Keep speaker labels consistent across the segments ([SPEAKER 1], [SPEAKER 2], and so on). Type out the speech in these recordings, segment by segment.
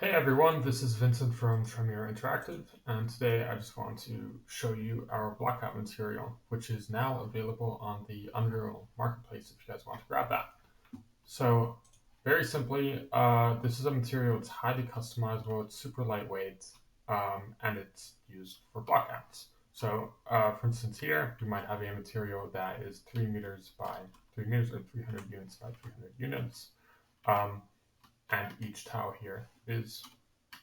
[SPEAKER 1] Hey everyone, this is Vincent from Tremere Interactive, and today I just want to show you our Blockout material, which is now available on the Unreal Marketplace if you guys want to grab that. So, very simply, this is a material that's highly customizable, it's super lightweight, and it's used for blockouts. So, for instance here, we might have a material that is 3 meters by 3 meters or 300 units by 300 units. And each tile here is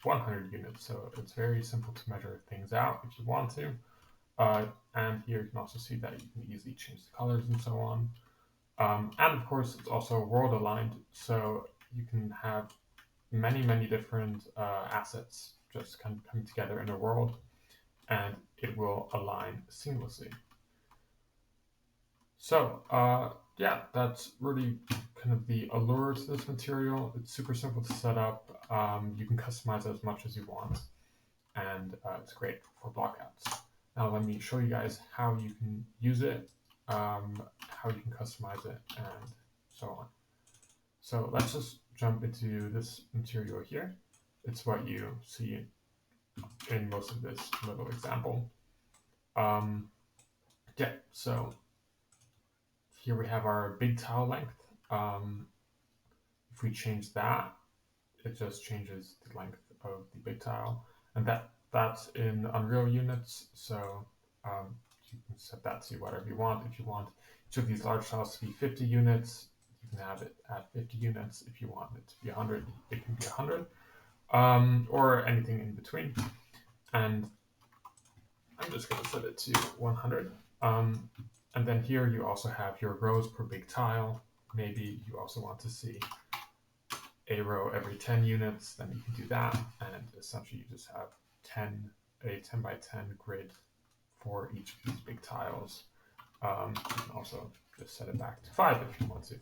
[SPEAKER 1] 100 units, so it's very simple to measure things out if you want to. And here you can also see that you can easily change the colors and so on. And of course, it's also world aligned, so you can have many different assets just come together in a world, and it will align seamlessly. So yeah, that's really kind of the allure to this material. It's super simple to set up. You can customize it as much as you want, and it's great for blockouts. Now let me show you guys how you can use it, how you can customize it, and so on. So let's just jump into this material here. It's what you see in most of this little example. Yeah, so here we have our big tile length. If we change that, it just changes the length of the big tile, and that's in Unreal units. So you can set that to whatever you want. If you want each of these large tiles to be 50 units, you can have it at 50 units. If you want it to be 100, it can be 100, or anything in between. And I'm just going to set it to 100. And then here you also have your rows per big tile. Maybe you also want to see a row every 10 units, then you can do that. And essentially you just have a 10 by 10 grid for each of these big tiles. You can also just set it back to 5 if you want to.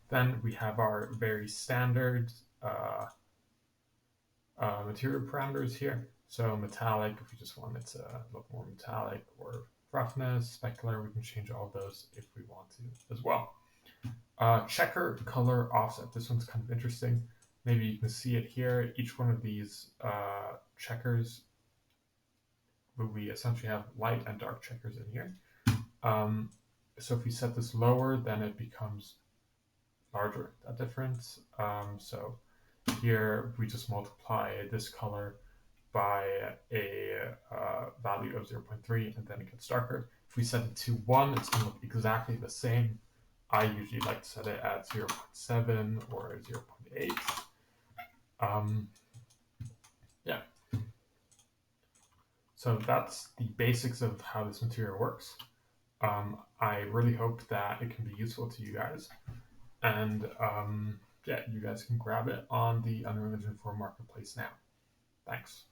[SPEAKER 1] Then we have our very standard material parameters here. So metallic, if we just want it to look more metallic, or roughness, specular, we can change all those if we want to as well. Checker color offset. This one's kind of interesting. Maybe you can see it here. Each one of these checkers, we essentially have light and dark checkers in here. So if we set this lower, then it becomes larger, that difference. So here we just multiply this color by a value of 0.3, and then it gets darker. If we set it to 1, it's going to look exactly the same. I usually like to set it at 0.7 or 0.8. Yeah. So that's the basics of how this material works. I really hope that it can be useful to you guys. And yeah, you guys can grab it on the Unreal Engine 4 Marketplace now. Thanks.